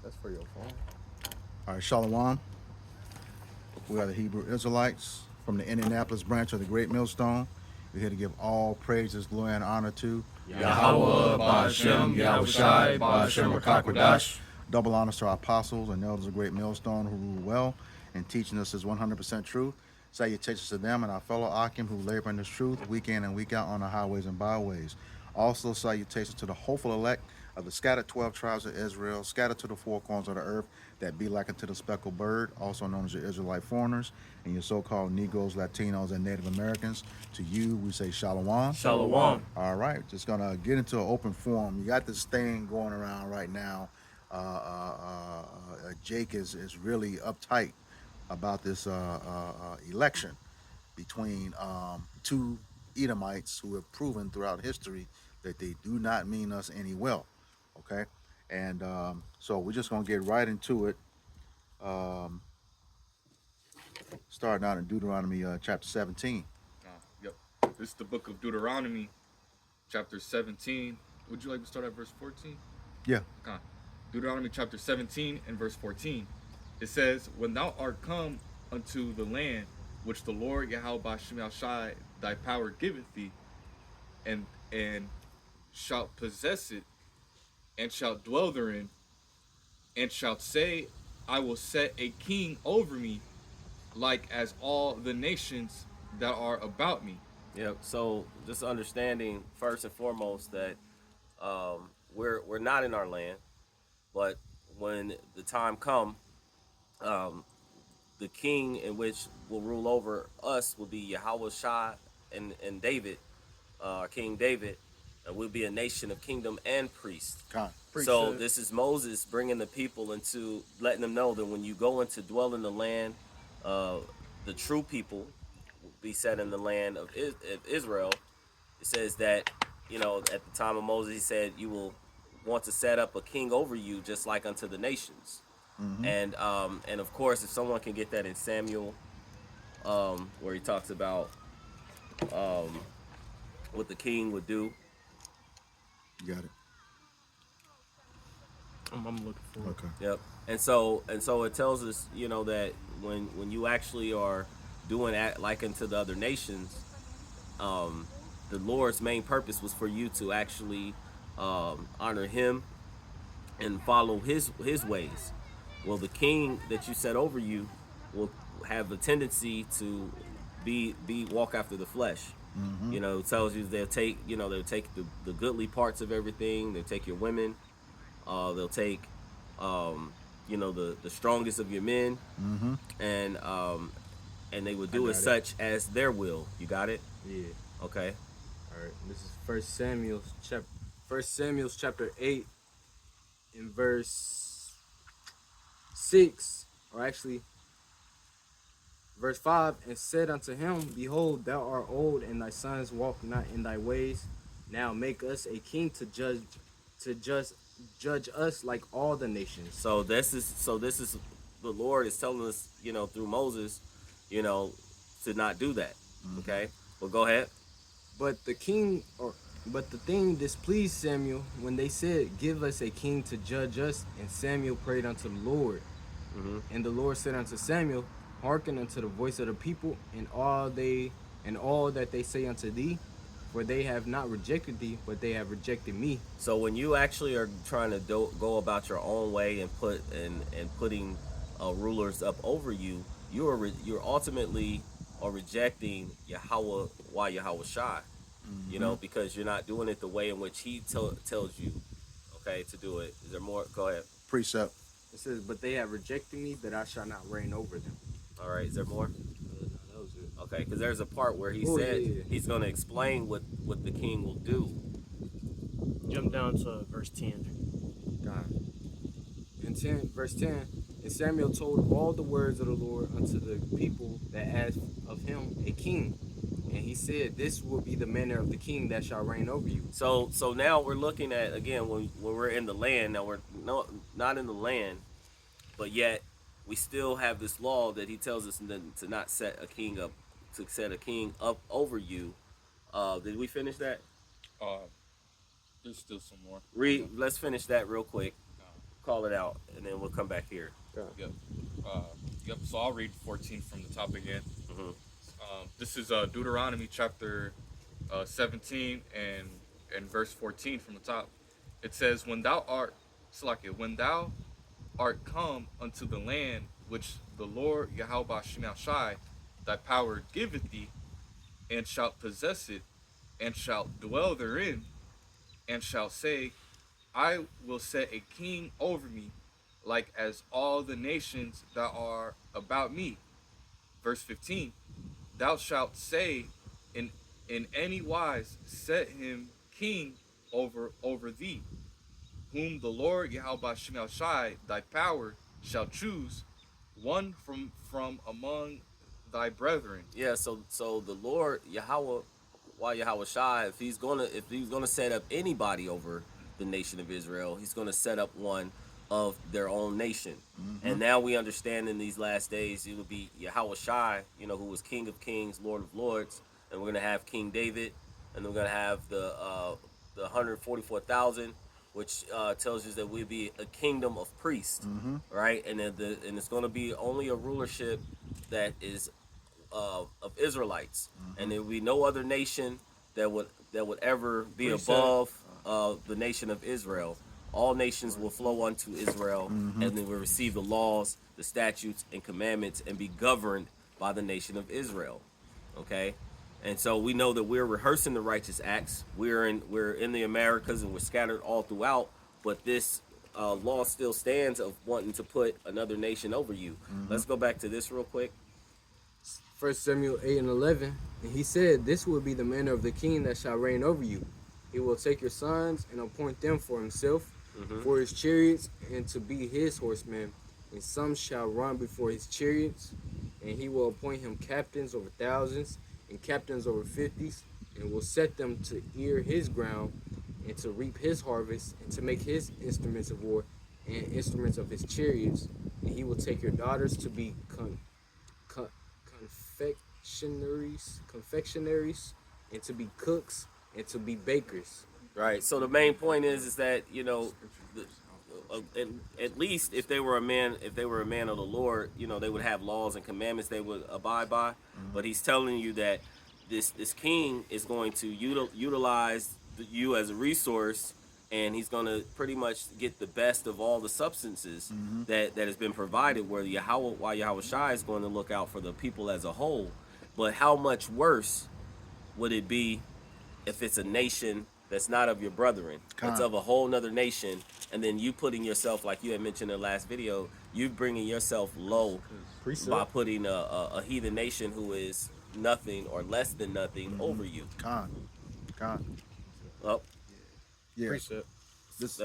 That's for your phone. All right, Shalom. We are the Hebrew Israelites from the Indianapolis branch of the Great Millstone. We're here to give all praises, glory, and honor to Yahweh, Ba'ashem, Yahushai, Ba'ashem, Rakakwadash. double honors to our apostles and elders of Great Millstone who rule well and teaching us is 100% truth. Salutations to them and our fellow Akim who labor in this truth week in and week out on the highways and byways. Also, salutations to the hopeful elect of the scattered 12 tribes of Israel, scattered to the four corners of the earth, that be like unto the speckled bird, also known as your Israelite foreigners, and your so-called Negroes, Latinos, and Native Americans. To you, we say Shalom. Shalom. All right, just gonna get into an open forum. You got this thing going around right now. Jake is really uptight about this election between two Edomites who have proven throughout history that they do not mean us any well. Okay, and so we're just gonna get right into it. Starting out in Deuteronomy chapter 17. Yep. This is the book of Deuteronomy, chapter 17. Would you like to start at verse 14? Yeah. Okay. Deuteronomy chapter 17 and verse 14. It says, when thou art come unto the land which the Lord Yahweh Ba'ashem Yahushai thy power giveth thee, and shalt possess it, and shalt dwell therein, and shalt say, I will set a king over me, like as all the nations that are about me. Yep. So just understanding first and foremost that we're not in our land, but when the time come, the king in which will rule over us will be Yahweh Shah and David, King David. We'll be a nation of kingdom and priest. So this is Moses bringing the people into, letting them know that when you go into dwell in the land, the true people will be set in the land of Israel. It says that, you know, at the time of Moses, he said, you will want to set up a king over you just like unto the nations. Mm-hmm. And of course, if someone can get that in Samuel, where he talks about what the king would do. You got it. I'm looking for it. Okay. Yep. And so it tells us, you know, that when you actually are doing like unto the other nations, the Lord's main purpose was for you to actually honor Him and follow His ways. Well, the king that you set over you will have a tendency to be walk after the flesh. Mm-hmm. You know, it tells you they'll take the goodly parts of everything. They'll take your women. They'll take the strongest of your men. Mm-hmm. And they would do it such as their will. You got it? Yeah. Okay. All right. This is First Samuel's chapter 8 in verse 6, or actually verse 5, and said unto him, behold, thou art old, and thy sons walk not in thy ways. Now make us a king to judge us like all the nations. So this is the Lord is telling us, you know, through Moses, you know, to not do that. Mm-hmm. Okay. Well, go ahead. But the thing displeased Samuel when they said, give us a king to judge us. And Samuel prayed unto the Lord. Mm-hmm. And the Lord said unto Samuel, hearken unto the voice of the people and all that they say unto thee, for they have not rejected thee, but they have rejected me. So when you actually are trying to go about your own way and putting rulers up over you, you're ultimately rejecting Yahweh Shai. Mm-hmm. You know, because you're not doing it the way in which He tells you, okay, to do it. Is there more? Go ahead. Precept. It says, but they have rejected me, that I shall not reign over them. All right. Is there more? No, that was it. Okay, because there's a part where he said he's going to explain what the king will do. Jump down to verse 10. God. In verse 10, and Samuel told all the words of the Lord unto the people that asked of him a king. And he said, this will be the manner of the king that shall reign over you. So now we're looking at, again, when we're in the land, now we're not in the land, but yet we still have this law that he tells us to not set a king up, to set a king up over you. Did we finish that? There's still some more. Let's finish that real quick. call it out, and then we'll come back here. Yep. Yep. So I'll read 14 from the top again. Mm-hmm. This is Deuteronomy chapter 17 and verse 14 from the top. It says, "When thou art, Salakia, when thou art come unto the land which the Lord Yahweh Shemel Shai, thy power giveth thee, and shalt possess it, and shalt dwell therein, and shalt say, I will set a king over me, like as all the nations that are about me." Verse 15, "Thou shalt say, in any wise set him king over thee, whom the Lord Yahweh Shemel Shai, thy power, shall choose, one from among thy brethren." Yeah, so the Lord Yahweh, why Yahweh Shai, if he's gonna set up anybody over the nation of Israel, he's gonna set up one of their own nation. And now we understand in these last days it would be Yahweh Shai, who was King of Kings, Lord of Lords, and we're gonna have King David, and we're gonna have the 144,000, which tells us that we'll be a kingdom of priests, right? And and it's gonna be only a rulership that is of Israelites, and there will be no other nation that would ever be above the nation of Israel. All nations will flow unto Israel, and they will receive the laws, the statutes, and commandments, and be governed by the nation of Israel. Okay, and so we know that we're rehearsing the righteous acts. We're in the Americas, and we're scattered all throughout. But this law still stands of wanting to put another nation over you. Let's go back to this real quick. 1 Samuel 8 and 11, and he said, "This will be the manner of the king that shall reign over you. He will take your sons and appoint them for himself, for his chariots, and to be his horsemen. And some shall run before his chariots, and he will appoint him captains over thousands, and captains over fifties, and will set them to ear his ground, and to reap his harvest, and to make his instruments of war, and instruments of his chariots. And he will take your daughters to be confectionaries, and to be cooks, and to be bakers." Right. So the main point is that at least if they were a man of the Lord, they would have laws and commandments they would abide by. But he's telling you that this king is going to utilize you as a resource, and he's going to pretty much get the best of all the substances that has been provided. Where Yahweh Shai is going to look out for the people as a whole. But how much worse would it be if it's a nation that's not of your brethren, it's of a whole nother nation, and then you putting yourself, like you had mentioned in the last video, you bringing yourself low by putting a heathen nation who is nothing or less than nothing over you. Oh, Yeah. Precept. This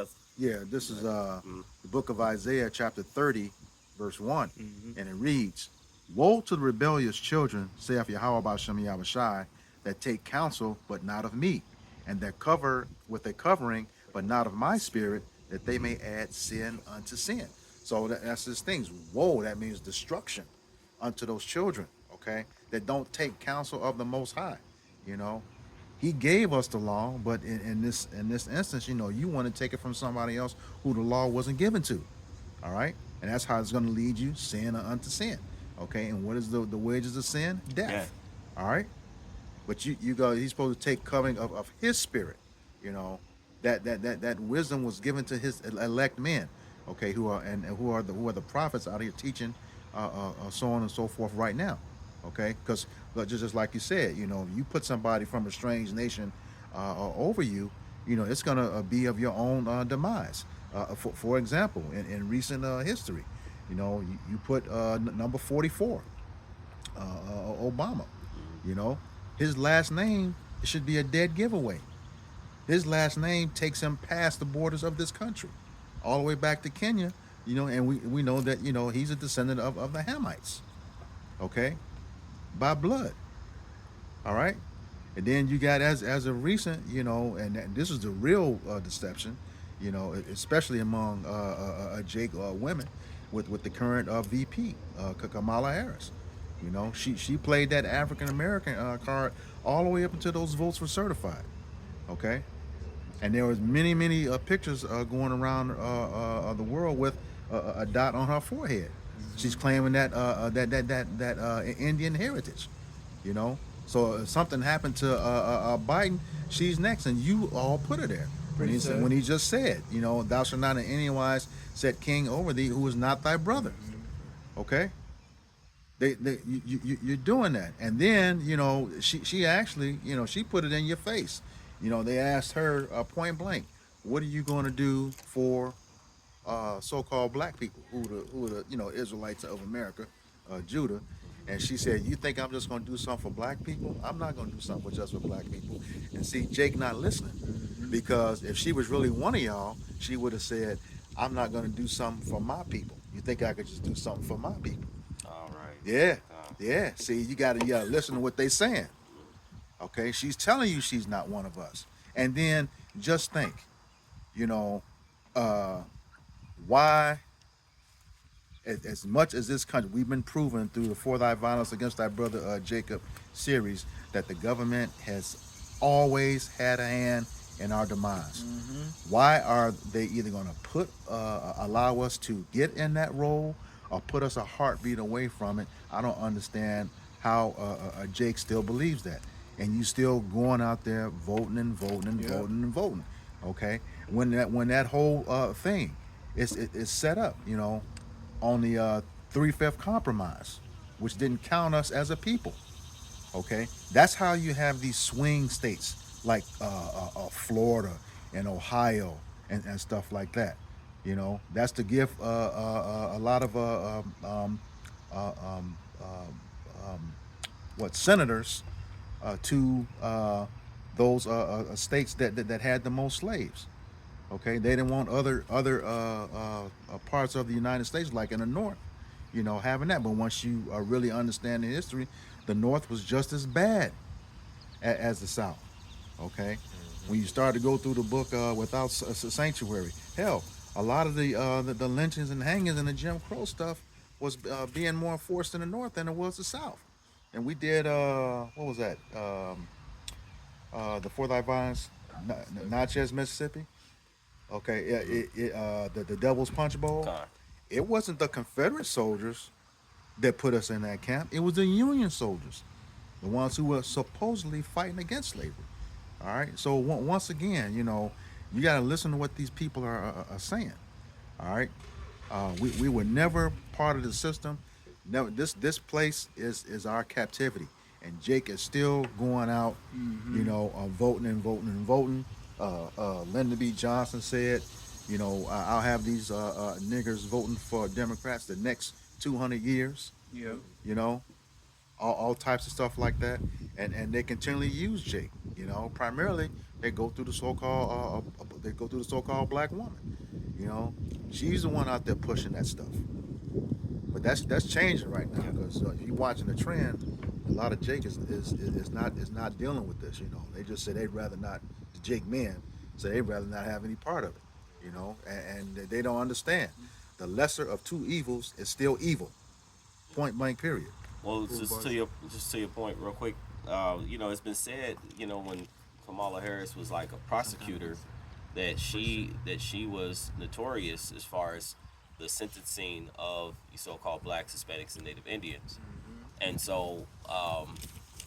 is the book of Isaiah, chapter 30, verse 1. And it reads, "Woe to the rebellious children, saith Yahweh Ba'Shem Yahushai, that take counsel, but not of me, and that cover with a covering, but not of my spirit, that they may add sin unto sin." So that's this thing. Woe, that means destruction unto those children, okay, that don't take counsel of the Most High. He gave us the law, but in this instance, you want to take it from somebody else who the law wasn't given to. All right, and that's how it's going to lead you, sin unto sin. Okay, and what is the wages of sin? Death. All right, but he's supposed to take covering of his spirit. That wisdom was given to his elect men. Okay, who are the prophets out here teaching, so on and so forth right now. Okay, because just like you said, you put somebody from a strange nation over you, it's gonna be of your own demise. For example, in recent history, you put number 44, Obama. His last name should be a dead giveaway. His last name takes him past the borders of this country, all the way back to Kenya. And we know that he's a descendant of the Hamites. Okay, by blood. All right, and then you got as of recent, and this is the real deception, especially among women with the current VP, Kamala Harris. She played that African American card all the way up until those votes were certified. Okay, And there was many pictures going around the world with a dot on her forehead. She's claiming that Indian heritage, you know. So if something happened to Biden, she's next, and you all put her there. Pretty sad. When he just said, you know, thou shalt not in any wise set king over thee who is not thy brother. Okay, you're doing that, and then you know she actually, you know, she put it in your face. You know, they asked her point blank, what are you going to do for so-called black people who are the, you know, Israelites of America, Judah? And she said, you think I'm just going to do something for black people? I'm not going to do something for just for black people. And see, Jake not listening, because if she was really one of y'all, she would have said, I'm not going to do something for my people. You think I could just do something for my people? All right. Yeah, yeah. See, you gotta listen to what they saying. Okay, she's telling you she's not one of us, and then just think, you know, uh, why, as much as this country, we've been proven through the For Thy Violence Against Thy Brother Jacob series that the government has always had a hand in our demise. Why are they either going to allow us to get in that role or put us a heartbeat away from it? I don't understand how Jake still believes that, and you still going out there voting and voting and voting and voting. Okay, when that whole thing is set up, you know, on the 3/5 compromise, which didn't count us as a people. Okay, that's how you have these swing states like Florida and Ohio and stuff like that. You know, that's to give a lot of uh, um, what senators to those states that had the most slaves. Okay, they didn't want other parts of the United States, like in the North, you know, having that. But once you really understand the history, the North was just as bad as the South. Okay, when you start to go through the book without sanctuary, hell, a lot of the lynchings and hangings and the Jim Crow stuff was being more enforced in the North than it was the South. And we did what was that? The For Thy Violence, Natchez, Mississippi. Okay, yeah, the Devil's Punch Bowl. Con. It wasn't the Confederate soldiers that put us in that camp. It was the Union soldiers, the ones who were supposedly fighting against slavery. All right. So once again, you know, you got to listen to what these people are saying. All right. We were never part of the system. Never. This place is our captivity, and Jake is still going out, you know, voting and voting and voting. Lyndon B. Johnson said, you know, I'll have these niggers voting for Democrats the next 200 years. Yeah. You know, all types of stuff like that, and they continually use Jake. You know, primarily they go through the so-called black woman. You know, she's the one out there pushing that stuff. But that's changing right now, because if you're watching the trend, a lot of Jake is not dealing with this. You know, they just say they'd rather not. The Jake men say they'd rather not have any part of it. You know, and they don't understand. The lesser of two evils is still evil. Point blank. Period. Well, just to your point, real quick. You know, it's been said, you know, when Kamala Harris was like a prosecutor, that she was notorious as far as the sentencing of the so-called blacks, Hispanics, and Native Indians. And so,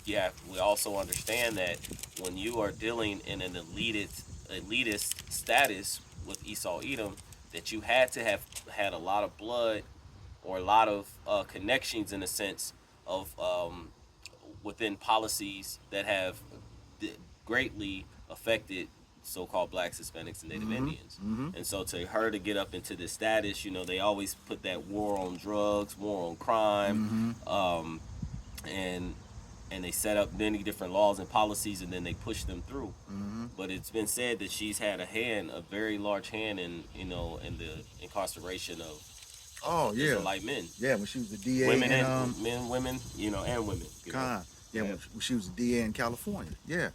yeah, we also understand that when you are dealing in an elitist status with Esau Edom, that you had to have had a lot of blood or a lot of connections in a sense of within policies that have greatly affected so-called blacks, Hispanics, and Native Indians. And so to her to get up into this status, you know, they always put that war on drugs, war on crime, and they set up many different laws and policies, and then they push them through. But it's been said that she's had a very large hand in, you know, in the incarceration of Israelite men. Yeah, when she was the DA Women in, and men, women, you know, and women. Yeah, when she was the DA in California. Yeah.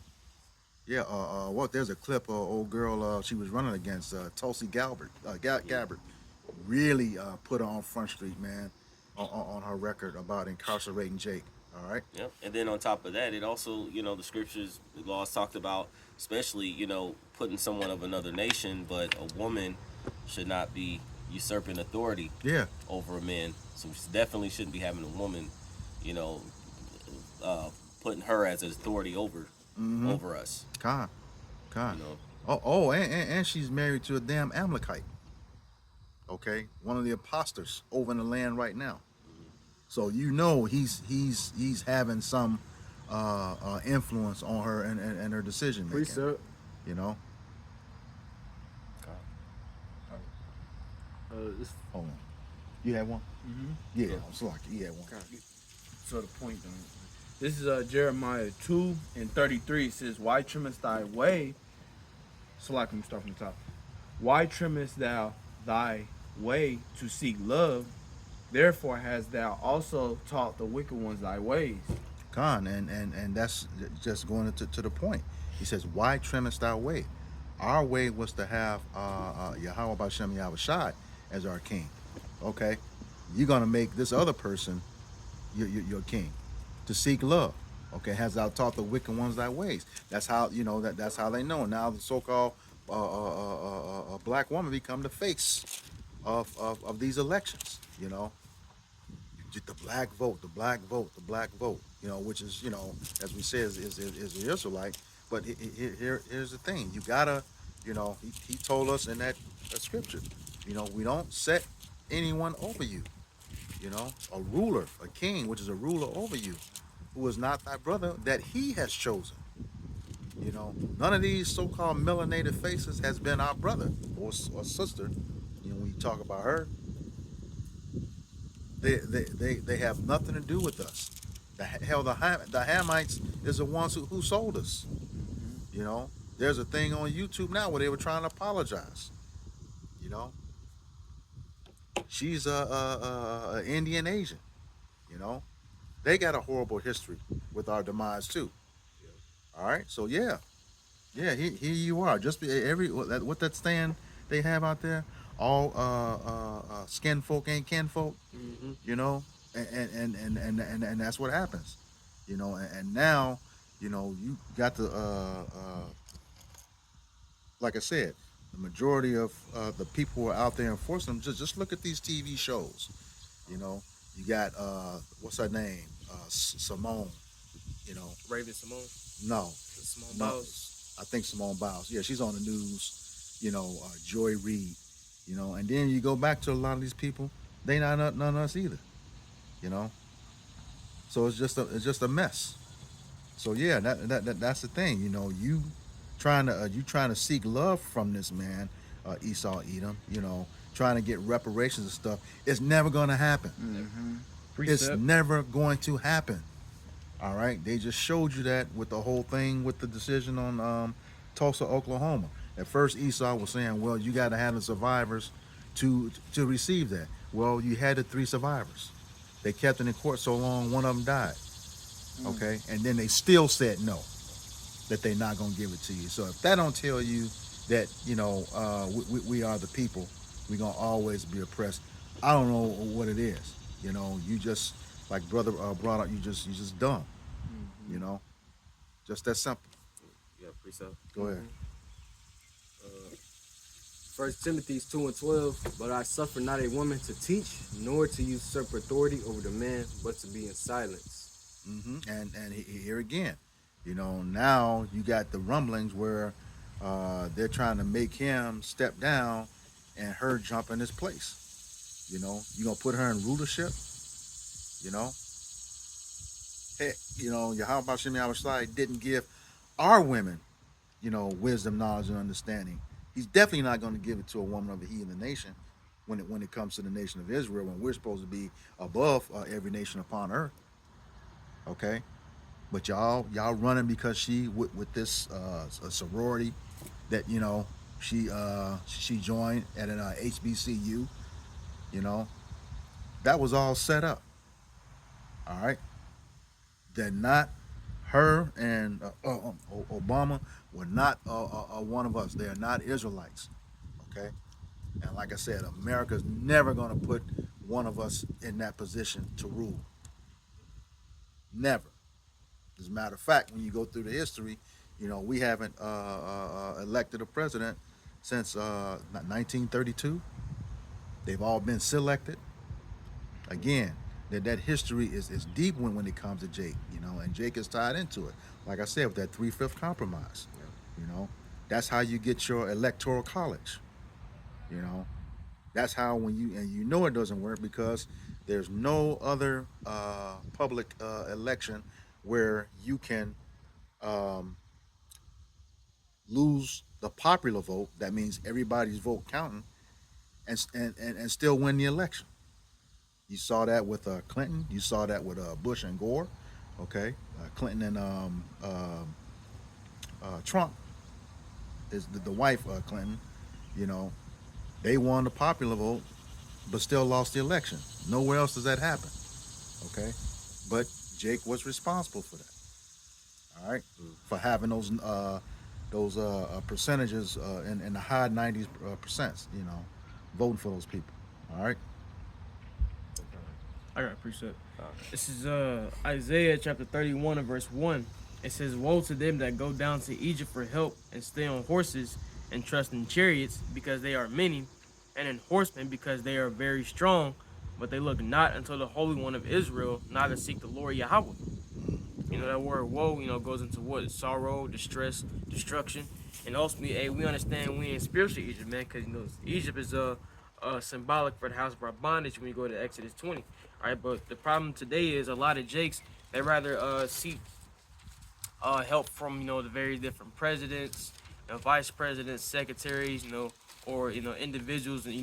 Yeah, what? There's a clip. Old girl, she was running against Tulsi Gabbard. Gabbard really put her on Front Street, man, on her record about incarcerating Jake. All right. Yep. And then on top of that, it also, you know, the scriptures, the laws talked about especially, putting someone of another nation, but a woman should not be usurping authority Yeah. over a man. So we definitely shouldn't be having a woman, you know, putting her as an authority over us. Con. You know, And she's married to a damn Amalekite. Okay, one of the imposters over in the land right now. So he's having some influence on her and her decision making. Precept. You know. This Hold on. You had one? Mm-hmm. Yeah, it's like you had one. So the point, though. This is Jeremiah 2:33. It says, "Why trimmest thy way?" So like, let me start from the top. Why trimmest thou thy way to seek love? Therefore hast thou also taught the wicked ones thy ways. Con, and that's just going to the point. He says, "Why trimmest thou way?" Our way was to have Yahweh Bashem Yahushai as our king. Okay, you're gonna make this other person your king, to seek love. Okay, has thou taught the wicked ones thy ways? That's how that's how they know. Now the so-called black woman become the face of these elections. The black vote, the black vote, the black vote. Which is as we say is the Israelite. But here's the thing: you gotta, he told us in that scripture, we don't set anyone over you. A ruler, a king, which is a ruler over you, who is not thy brother that he has chosen. None of these so-called melanated faces has been our brother or sister. When you talk about her, they have nothing to do with us. The Hamites is the ones who sold us. There's a thing on YouTube now where they were trying to apologize. She's a Indian Asian. They got a horrible history with our demise too. All right, so yeah, here you are. Just what that stand they have out there. All skin folk ain't kin folk. Mm-hmm. And that's what happens. And now, you got the like I said, the majority of the people who are out there enforcing them. Just look at these TV shows. You got what's her name, Simone. Raven Simone. No, Simone no, Biles. I think Simone Biles. Yeah, she's on the news. Joy Reid. And then you go back to a lot of these people. They not none of us either. So it's just a mess. So yeah, that's the thing. You trying to seek love from this man, Esau Edom. Trying to get reparations and stuff. It's never going to happen. Mm-hmm. It's never going to happen. All right, they just showed you that with the whole thing with the decision on Tulsa, Oklahoma. At first, Esau was saying, "Well, you got to have the survivors to receive that." Well, you had the 3 survivors. They kept it in court so long, one of them died. Okay, and then they still said no, that they're not gonna give it to you. So if that don't tell you that we are the people, we're gonna always be oppressed. I don't know what it is. You just like brother brought up. You just dumb. Just that simple. Yeah, precept. Go ahead. 1 Timothy 2:12. But I suffer not a woman to teach, nor to usurp authority over the man, but to be in silence. And here again, now you got the rumblings where they're trying to make him step down and her jump in his place. You gonna put her in rulership. Heck, Yahweh Shem Yahushai didn't give our women, wisdom, knowledge, and understanding. He's definitely not going to give it to a woman of the heathen nation when it comes to the nation of Israel, when we're supposed to be above every nation upon earth. Okay, but y'all running because she with this a sorority that she joined at an HBCU. That was all set up. All right, that not her and Obama were not one of us. They are not Israelites. Okay, and like I said, America's never going to put one of us in that position to rule. Never. As a matter of fact, when you go through the history, We haven't elected a president since 1932. They've all been selected. Again, that history is deep when it comes to Jake, and Jake is tied into it. Like I said, with that 3/5 compromise, you know, that's how you get your electoral college. You know, that's how when it doesn't work because there's no other public election where you can um, lose the popular vote. That means everybody's vote counting, and still win the election. You saw that with Clinton. You saw that with Bush and Gore. Okay, Clinton and Trump is the wife Clinton. You know, they won the popular vote, but still lost the election. Nowhere else does that happen. Okay, but Jake was responsible for that. All right, for having those percentages in the high 90s percent. Voting for those people. All right. I got a precept. This is Isaiah chapter 31 and verse 1. It says, "Woe to them that go down to Egypt for help and stay on horses and trust in chariots because they are many, and in horsemen because they are very strong, but they look not unto the Holy One of Israel, neither seek the Lord Yahweh." That word woe, goes into what? Sorrow, distress, destruction. And ultimately, hey, we understand we in spiritual Egypt, man, because, Egypt is symbolic for the house of our bondage when you go to Exodus 20. All right, but the problem today is a lot of Jakes, they rather seek help from, the various different presidents, vice presidents, secretaries, or, individuals, in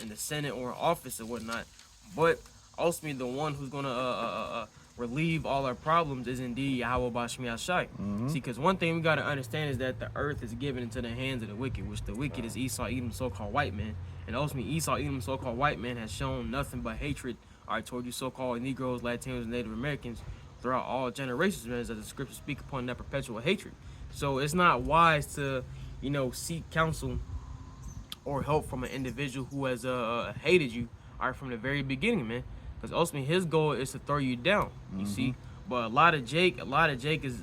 the Senate or office or whatnot. But ultimately, the one who's going to relieve all our problems is indeed Yahweh Bashmi Ashai. See, because one thing we got to understand is that the earth is given into the hands of the wicked, which the wicked is Esau, Edom, so-called white man. And ultimately, Esau, Edom, so-called white man has shown nothing but hatred, toward you so-called Negroes, Latinos, and Native Americans throughout all generations, man, as the scriptures speak upon that perpetual hatred. So it's not wise to, seek counsel or help from an individual who has hated you, from the very beginning, man. Because ultimately his goal is to throw you down. You see, but a lot of Jake is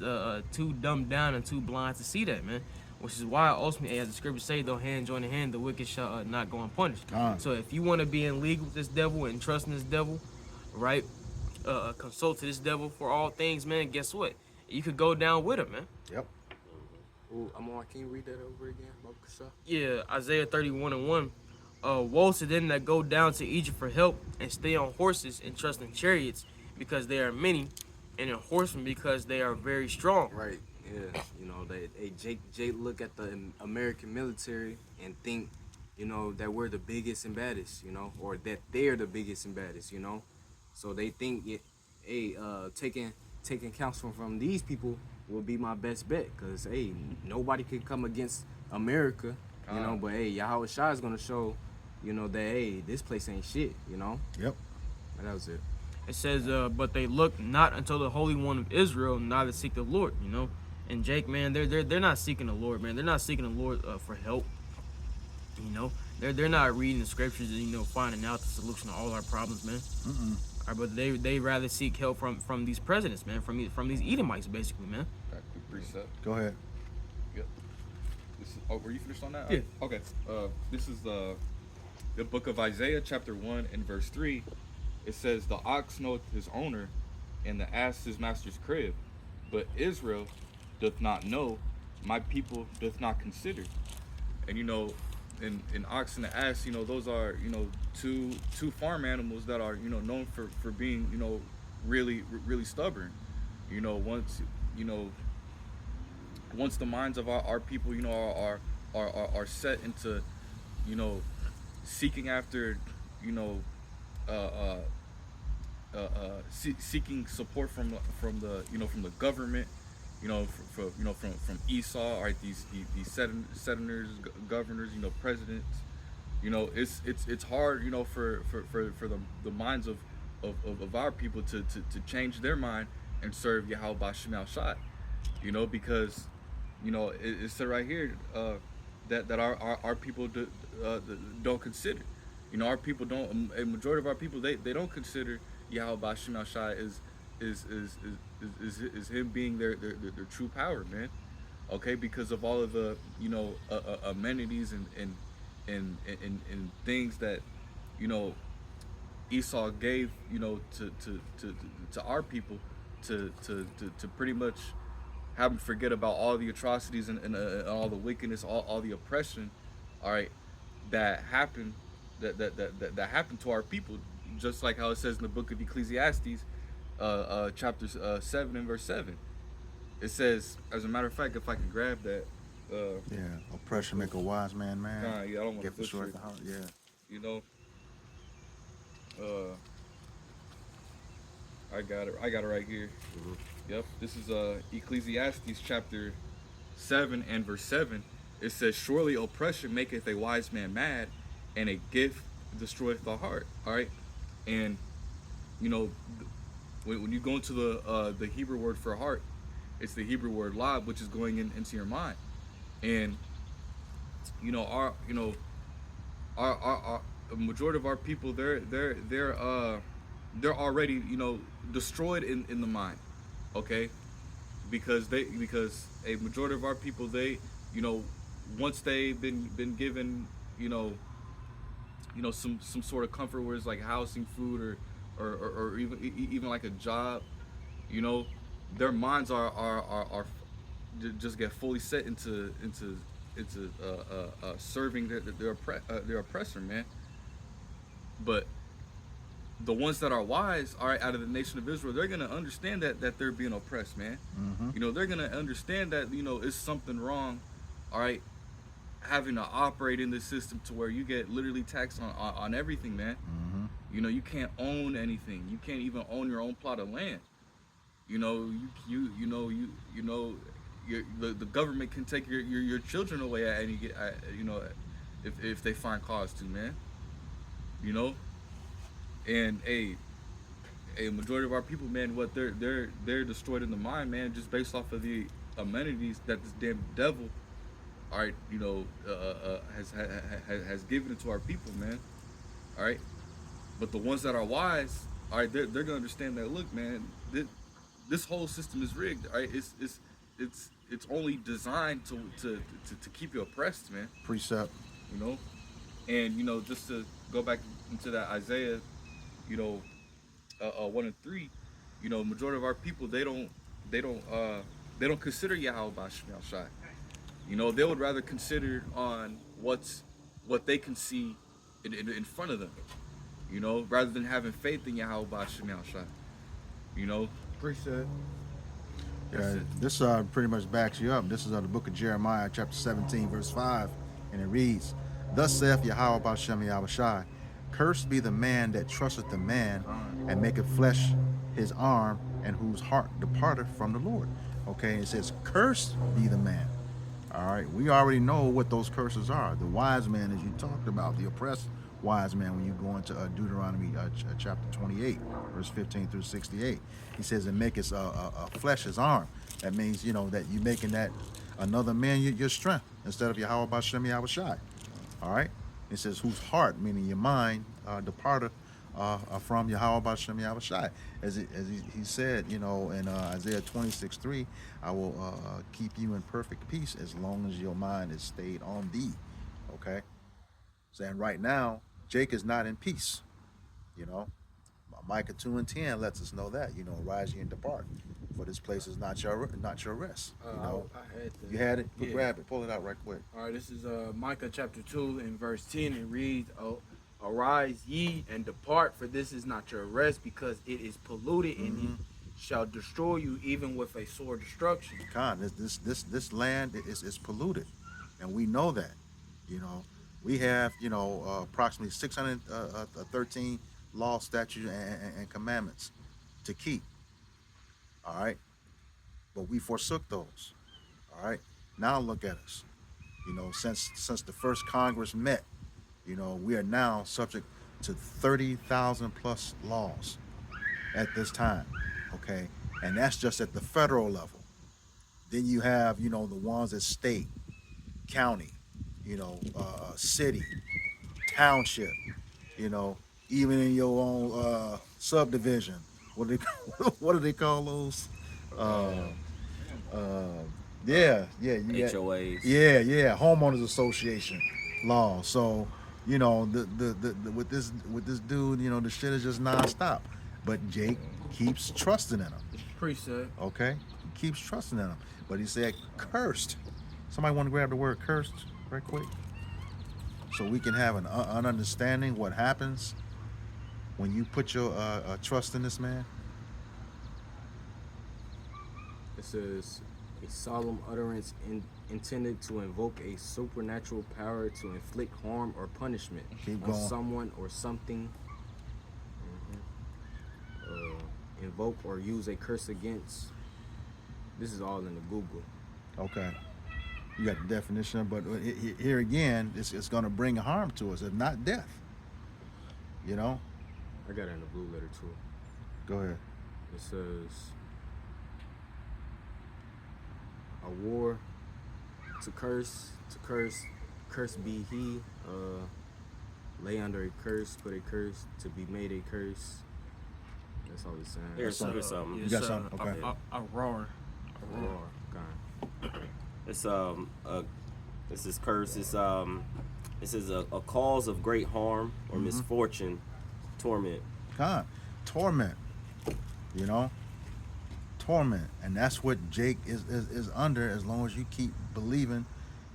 too dumbed down and too blind to see that, man. Which is why ultimately, as the scriptures say, though hand join in hand, the wicked shall not go unpunished. So if you want to be in league with this devil and trust in this devil, right? Consult to this devil for all things, man. Guess what? You could go down with him, man. Yep. Ooh, Amar, can you read that over again, Babakasha? Yeah, Isaiah 31 and 1. Woe to them that go down to Egypt for help and stay on horses and trust in chariots because they are many, and in horsemen because they are very strong. Right. Yeah. Jake look at the American military and think, that we're the biggest and baddest, or that they're the biggest and baddest, So they think taking counsel from these people will be my best bet, cause nobody can come against America, But Yahweh Shai is gonna show, that this place ain't shit, Yep. And that was it. It says, but they look not until the Holy One of Israel, neither seek the Lord, And Jake, man, they're not seeking the Lord, man. They're not seeking the Lord for help. They're not reading the scriptures and finding out the solution to all our problems, man. But they rather seek help from these presidents, man, from these Edomites, basically, man. Got quick precept. Go ahead. Yep. Were you finished on that? Yeah. Okay. This is the book of Isaiah, chapter 1 and verse 3. It says, "The ox knoweth his owner, and the ass his master's crib, but Israel doth not know, my people doth not consider." And an ox and the ass, those are two farm animals that are known for being really stubborn. Once the minds of our people are set into seeking after seeking support from the government, from Esau, right? These senators, governors, presidents. It's hard, for the minds of our people to change their mind and serve Yahweh Bashim Al Shai, because it said right here that our people don't consider. Our people don't. A majority of our people they don't consider Yahweh Bashim Al Shai is him being their true power, man. okay, because of all of the amenities and things that you know Esau gave to our people to pretty much have them forget about all the atrocities and all the wickedness, all the oppression, all right, that happened that happened to our people, just like how it says in the book of Ecclesiastes, chapter 7 and verse 7. It says, as a matter of fact, if I can grab that, Yeah, oppression make a wise man mad. yeah, I don't want to Gift is butcher short it, the heart. Yeah. you know. Uh, I got it. I got it right here. Yep. This is Ecclesiastes chapter 7 and verse 7. It says, "Surely oppression maketh a wise man mad, and a gift destroyeth the heart." All right, and you know when you go into the Hebrew word for heart, it's the Hebrew word lab, which is going into your mind, and our the majority of our people, they're already destroyed in the mind, okay, because a majority of our people, they you know once they've been given some sort of comfort, where it's like housing, food, or even like a job, you know their minds are just get fully set into serving their oppressor, man. But the ones that are wise, all right, out of the nation of Israel, they're gonna understand that they're being oppressed, man. Mm-hmm. They're gonna understand that it's something wrong, all right, having to operate in this system to where you get literally taxed on everything, man. Mm-hmm. You can't own anything. You can't even own your own plot of land. The government can take your children away at any if they find cause to, man. You know, and a majority of our people, man, what they're destroyed in the mind, man, just based off of the amenities that this damn devil, all right, has given it to our people, man. All right, but the ones that are wise, all right, they're gonna understand that. Look, man, this whole system is rigged. All right, it's only designed to keep you oppressed, man. Precept. You know, and just to go back into that Isaiah, you know, 1 and 3, majority of our people, they don't they don't consider Yahweh Bashim Al Shai. They would rather consider on what they can see in front of them. Rather than having faith in Yahweh Bashim Al Shai. You know, Preset. that's Yeah, it. this pretty much backs you up. This is the book of Jeremiah, chapter 17, verse 5, and it reads, "Thus saith Yahweh Bashem Yahushai, Cursed be the man that trusteth the man, and maketh flesh his arm, and whose heart departeth from the Lord." Okay, it says, "Cursed be the man." All right, we already know what those curses are. The wise man, as you talked about, the oppressed wise man, when you go into Deuteronomy chapter 28, verse 15 through 68, he says, "And make his flesh his arm." That means, that you're making that another man your strength instead of Yahweh Bashem Yahweh Shai. All right, it says, "Whose heart," meaning your mind, departed from Yahweh Bashem Yahweh Shai. As he said, in Isaiah 26:3, "I will keep you in perfect peace as long as your mind is stayed on thee." Okay, saying right now, Jake is not in peace. You know, Micah 2:10 lets us know that. Rise ye and depart, for this place is not your rest. I had to. You had it. Yeah. Grab it. Pull it out right quick. All right, this is Micah chapter 2 and verse 10. It reads, "Arise ye and depart, for this is not your rest, because it is polluted, and he shall destroy you even with a sore destruction." God, this land is polluted, and we know that. We have approximately 613 laws, statutes, and commandments to keep. All right, but we forsook those. All right, now look at us. Since the first Congress met, we are now subject to 30,000 plus laws at this time. Okay, and that's just at the federal level. Then you have, the ones at state, county, city, township, you know, even in your own subdivision. What do they what do they call those? Uh, uh, Yeah, you got HOAs. yeah, homeowners association law. So, you know, the with this dude, you know, the shit is just nonstop. But Jake keeps trusting in him. Precept. Okay, he keeps trusting in him. But he said cursed. Somebody want to grab the word cursed right quick, so we can have an understanding what happens when you put your trust in this man. It says a solemn utterance intended to invoke a supernatural power to inflict harm or punishment Keep on going. someone or something. Invoke or use a curse against. This is all in the Google. Okay. You got the definition, but here again, it's going to bring harm to us, if not death. You know? I got it in the blue letter too. Go ahead. It says a war to curse, curse be he, lay under a curse, put a curse, to be made a curse. That's all it's saying. Here's something. You got something? Okay. A roar. Roar, kind. This is curse. This is a cause of great harm or misfortune, torment. God, torment. You know, torment, and that's what Jake is under. As long as you keep believing,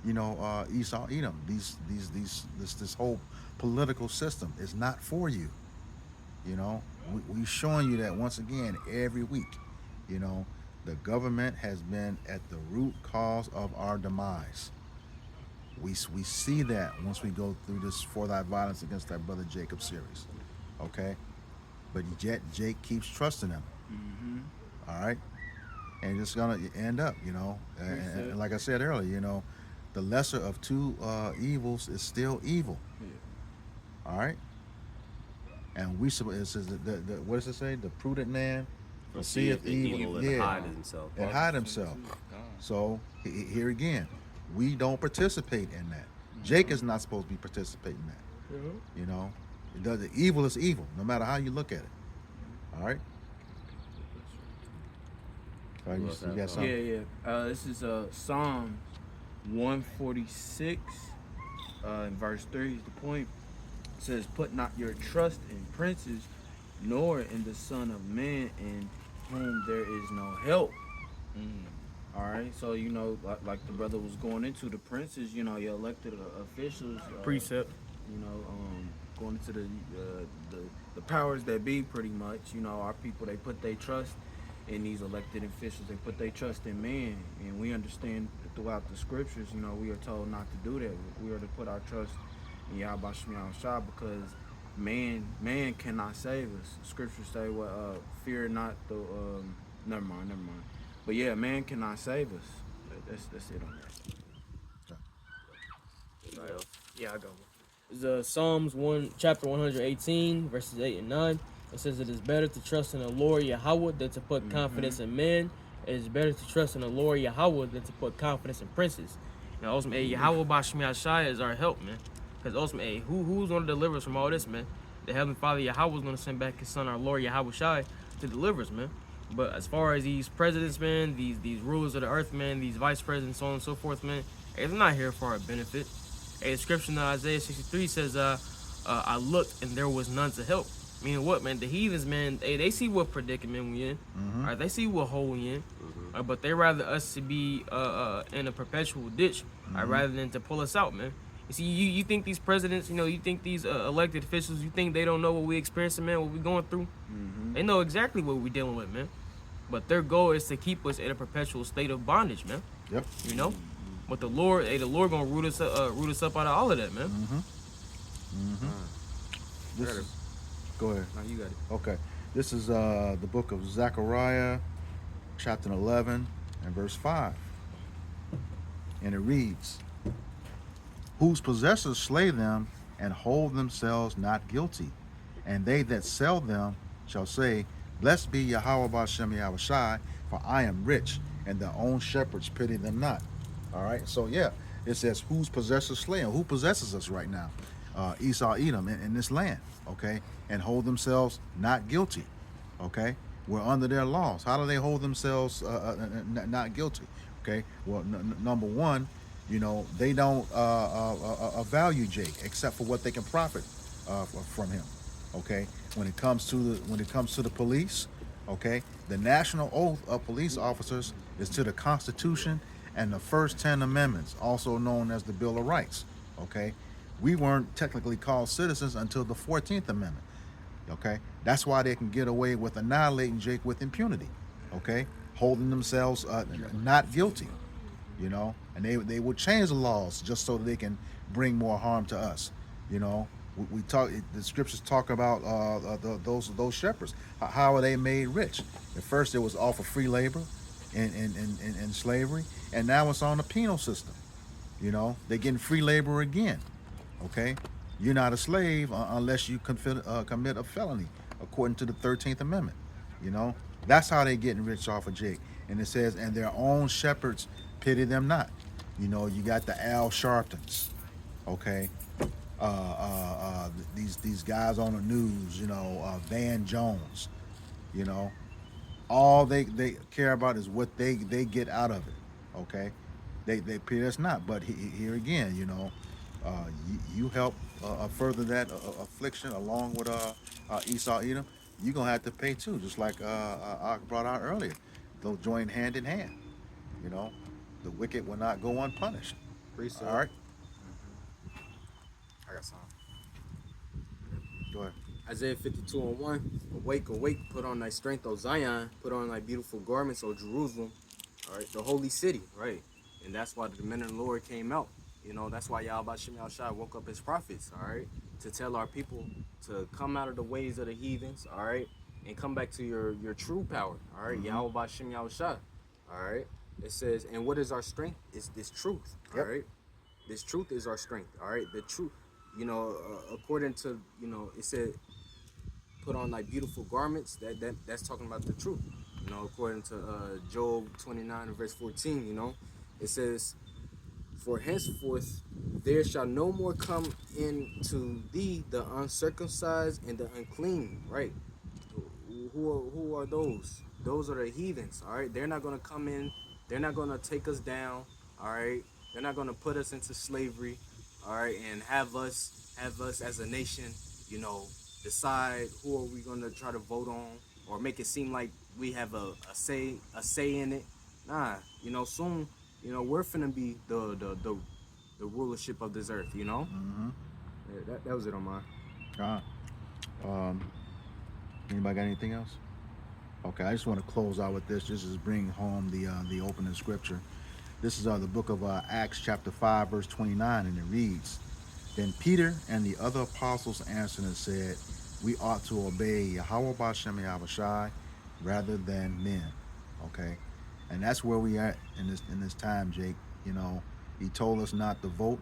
you know, Esau, Edom. This whole political system is not for you. You know, we showing you that once again every week. You know, the government has been at the root cause of our demise. We see that once we go through this For Thy Violence Against Thy Brother Jacob series. Okay? But yet Jake keeps trusting him. All right? And it's going to end up, you know. And like I said earlier, you know, the lesser of two evils is still evil. Yeah. All right? And it says what does it say? The prudent man seeth the evil and hide himself. And hide himself. So here again, we don't participate in that. Jake is not supposed to be participating in that. You know, the evil is evil, no matter how you look at it. All right. You got something? Yeah. This is Psalm 146, in verse 3 is the point. It says, "Put not your trust in princes, nor in the Son of Man, in whom there is no help." All right, so you know, like the brother was going into, the princes, you know, your elected officials, Precept. you know, going into the powers that be, pretty much. You know, our people, they put their trust in these elected officials. They put their trust in man, and we understand throughout the scriptures, you know, we are told not to do that. We are to put our trust in Yahweh Shah, because man cannot save us. Scriptures say, "Well, fear not the." Never mind. But yeah, man cannot save us. That's it on that. Yeah, I go. It's Psalms 1, chapter 118, verses 8 and 9. It says, "It is better to trust in the Lord Yahweh than to put confidence in men. It is better to trust in the Lord Yahweh than to put confidence in princes." Now, ultimately, Yahweh Bashmi Ashai is our help, man. Because ultimately, who's going to deliver us from all this, man? The Heavenly Father Yahweh is going to send back His Son, our Lord Yahweh Shai, to deliver us, man. But as far as these presidents, man, these rulers of the earth, man, these vice presidents, so on and so forth, man, hey, they're not here for our benefit. A description in Isaiah 63 says, "I looked and there was none to help." Meaning what, man? The heathens, man, they see what predicament we in. All right, they see what hole we in. But they rather us to be in a perpetual ditch, rather than to pull us out, man. You see, you think these presidents, you know, you think these elected officials, you think they don't know what we experiencing, man, what we going through? They know exactly what we dealing with, man. But their goal is to keep us in a perpetual state of bondage, man. Yep. You know? But the Lord gonna root us up out of all of that, man. Go ahead. No, you got it. Okay. This is the book of Zechariah, chapter 11 and verse 5. And it reads, "Whose possessors slay them and hold themselves not guilty, and they that sell them shall say, Blessed be Yahweh B'Shem Yahweh Shai, for I am rich, and their own shepherds pity them not." All right, so yeah, it says, whose possessors slay them? Who possesses us right now? Esau, Edom, in this land, okay, and hold themselves not guilty, okay? We're under their laws. How do they hold themselves not guilty? Okay. Well, number one, they don't value Jake except for what they can profit from him. Okay. When it comes to the police, okay, the national oath of police officers is to the Constitution and the first 10 amendments, also known as the Bill of Rights. Okay. We weren't technically called citizens until the 14th Amendment. Okay, that's why they can get away with annihilating Jake with impunity. Okay, holding themselves not guilty. And they will change the laws just so that they can bring more harm to us. We talk. The scriptures talk about those shepherds. How are they made rich? At first, it was off of free labor and slavery, and now it's on the penal system. They're getting free labor again. Okay, you're not a slave unless you commit a felony, according to the 13th Amendment. That's how they're getting rich off of Jake. And it says, and their own shepherds pity them not. You got the Al Sharptons, okay, these guys on the news, Van Jones, you know, all they care about is what they get out of it, okay. They pity us not, but here again, you help further that affliction along with Esau Edom, you're gonna have to pay too, just like I brought out earlier. They'll join hand in hand. You know, the wicked will not go unpunished. Precept. All right, I got some. go ahead. Isaiah 52:1. Awake, awake, put on thy strength, O Zion. Put on thy beautiful garments, O Jerusalem. All right, the holy city, right? And that's why the men of the Lord came out. That's why Yahweh Shem Shai woke up his prophets, all right, to tell our people to come out of the ways of the heathens, all right, and come back to your true power, all right, Yahweh Shem Shai, all right. It says, and what is our strength? It's this truth, all right. This truth is our strength, all right. The truth, according to, it said, put on like beautiful garments. That's talking about the truth, according to Job 29 verse 14, it says, for henceforth there shall no more come into thee the uncircumcised and the unclean, right? Who are those? Those are the heathens, all right? They're not going to come in. They're not going to take us down, all right? They're not going to put us into slavery, all right, and have us as a nation, decide who are we going to try to vote on or make it seem like we have a say in it. Nah, soon, we're finna be the rulership of this earth, Mm-hmm. Yeah, that was it on mine. Anybody got anything else? Okay, I just want to close out with this. This is bring home the opening scripture. This is the book of Acts chapter 5 verse 29, and it reads, then Peter and the other apostles answered and said, we ought to obey Yahweh B'Shem Yahushai rather than men. Okay, and that's where we at in this time, Jake. He told us not to vote.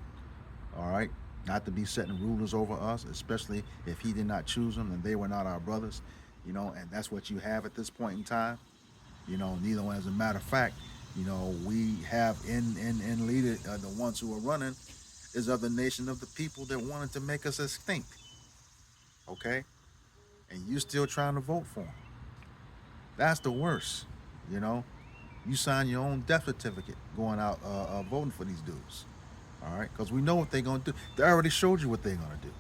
All right, not to be setting rulers over us, especially if he did not choose them and they were not our brothers. And that's what you have at this point in time. Neither one. As a matter of fact, we have in leader the ones who are running is of the nation of the people that wanted to make us extinct. Okay, and you still trying to vote for them. That's the worst. You sign your own death certificate going out voting for these dudes. All right, because we know what they're gonna do. They already showed you what they're gonna do.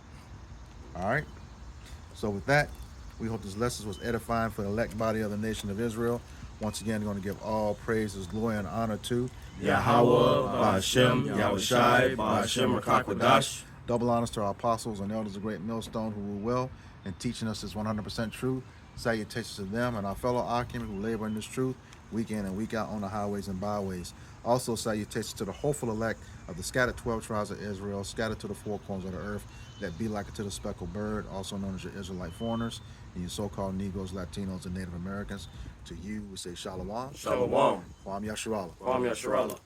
All right. So with that, we hope this lesson was edifying for the elect body of the nation of Israel. Once again, we're going to give all praises, glory, and honor to Yahweh, Ba'Shem, Yahushai, Ba'Shem, Rakakwadash. Double honors to our apostles and elders of Great Millstone who rule well in teaching us this 100% truth. Salutations to them and our fellow Akim who labor in this truth week in and week out on the highways and byways. Also salutations to the hopeful elect of the scattered 12 tribes of Israel, scattered to the four corners of the earth, that be like to the speckled bird, also known as your Israelite foreigners, and your so-called Negroes, Latinos, and Native Americans. To you, we say Shalom. Shalom. Kwam Yasharallah. Kwam Yasharallah.